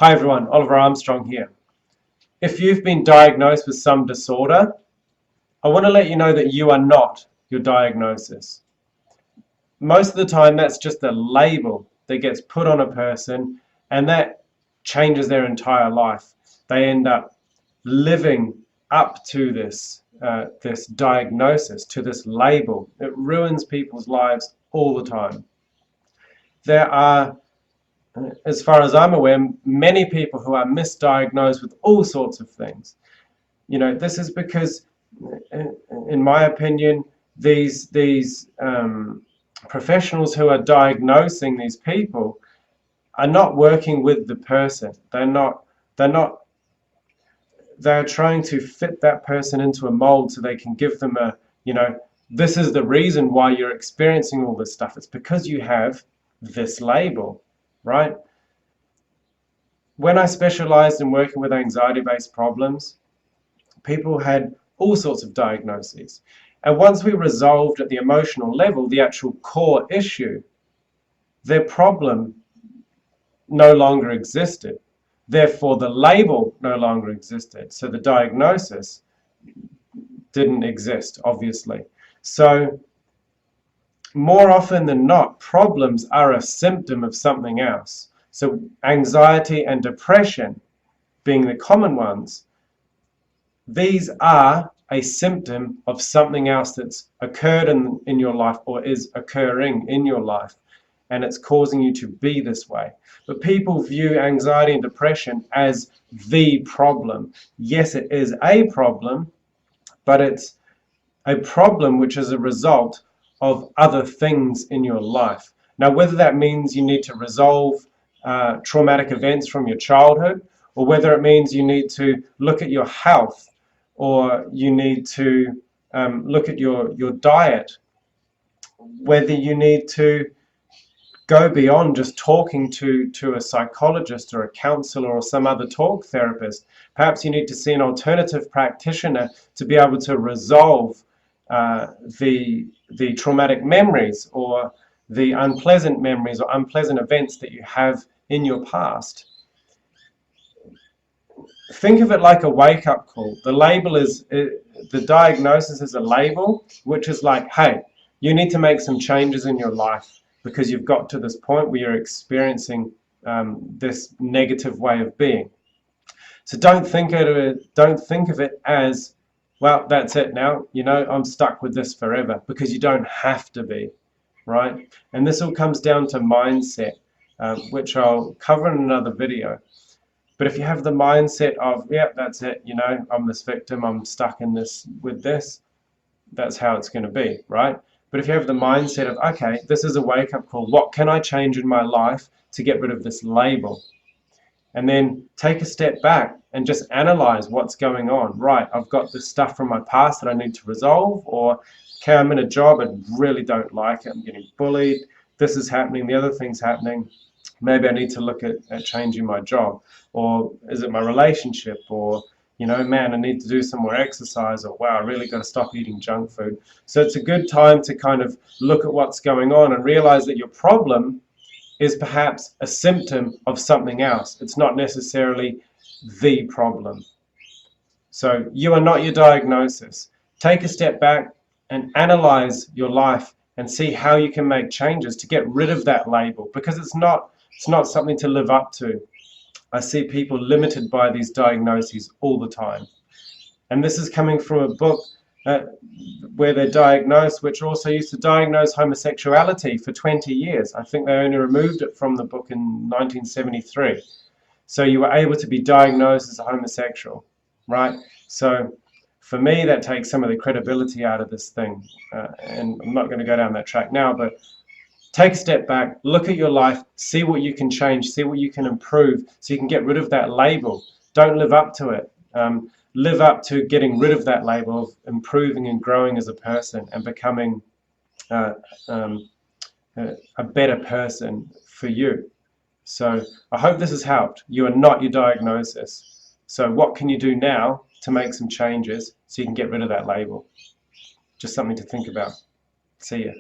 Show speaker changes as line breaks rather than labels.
Hi everyone, Oliver Armstrong here. If you've been diagnosed with some disorder, I want to let you know that you are not your diagnosis. Most of the time that's just a label that gets put on a person and that changes their entire life. They end up living up to this diagnosis, to this label. It ruins people's lives all the time. There are, as far as I'm aware, many people who are misdiagnosed with all sorts of things. You know, this is because, in my opinion, these professionals who are diagnosing these people are not working with the person. They're trying to fit that person into a mold so they can give them a, this is the reason why you're experiencing all this stuff. It's because you have this label, right? When I specialized in working with anxiety-based problems, people had all sorts of diagnoses. And once we resolved at the emotional level the actual core issue, their problem no longer existed. Therefore, the label no longer existed. So the diagnosis didn't exist, obviously. So more often than not, problems are a symptom of something else. So anxiety and depression being the common ones, these are a symptom of something else that's occurred in your life or is occurring in your life, and it's causing you to be this way. But people view anxiety and depression as the problem. Yes, it is a problem, but it's a problem which is a result of other things in your life. Now, whether that means you need to resolve traumatic events from your childhood, or whether it means you need to look at your health, or you need to look at your diet, whether you need to go beyond just talking to a psychologist or a counselor or some other talk therapist. Perhaps you need to see an alternative practitioner to be able to resolve the traumatic memories or the unpleasant memories or unpleasant events that you have in your past. Think of it like a wake-up call. The label is, the diagnosis is a label, which is like, hey, you need to make some changes in your life because you've got to this point where you're experiencing this negative way of being. So don't think of it as, well, that's it now, I'm stuck with this forever, because you don't have to be, right? And this all comes down to mindset, which I'll cover in another video. But if you have the mindset of, yeah, that's it, I'm this victim, I'm stuck in this with this, that's how it's going to be, right? But if you have the mindset of, okay, this is a wake-up call, what can I change in my life to get rid of this label? And then take a step back and just analyze what's going on. Right, I've got this stuff from my past that I need to resolve, or okay, I'm in a job and really don't like it, I'm getting bullied, this is happening, the other thing's happening. Maybe I need to look at changing my job, or is it my relationship, or man, I need to do some more exercise, or wow, I really got to stop eating junk food. So it's a good time to kind of look at what's going on and realize that your problem is perhaps a symptom of something else. It's not necessarily the problem. So you are not your diagnosis. Take a step back and analyze your life and see how you can make changes to get rid of that label, because it's not something to live up to. I see people limited by these diagnoses all the time. And this is coming from a book where they're diagnosed, which also used to diagnose homosexuality for 20 years. I think they only removed it from the book in 1973. So you were able to be diagnosed as a homosexual, right? So for me, that takes some of the credibility out of this thing. And I'm not going to go down that track now, but take a step back, look at your life, see what you can change, see what you can improve so you can get rid of that label. Don't live up to it. Live up to getting rid of that label, of improving and growing as a person and becoming a better person for you. So I hope this has helped. You are not your diagnosis. So what can you do now to make some changes so you can get rid of that label? Just something to think about. See ya.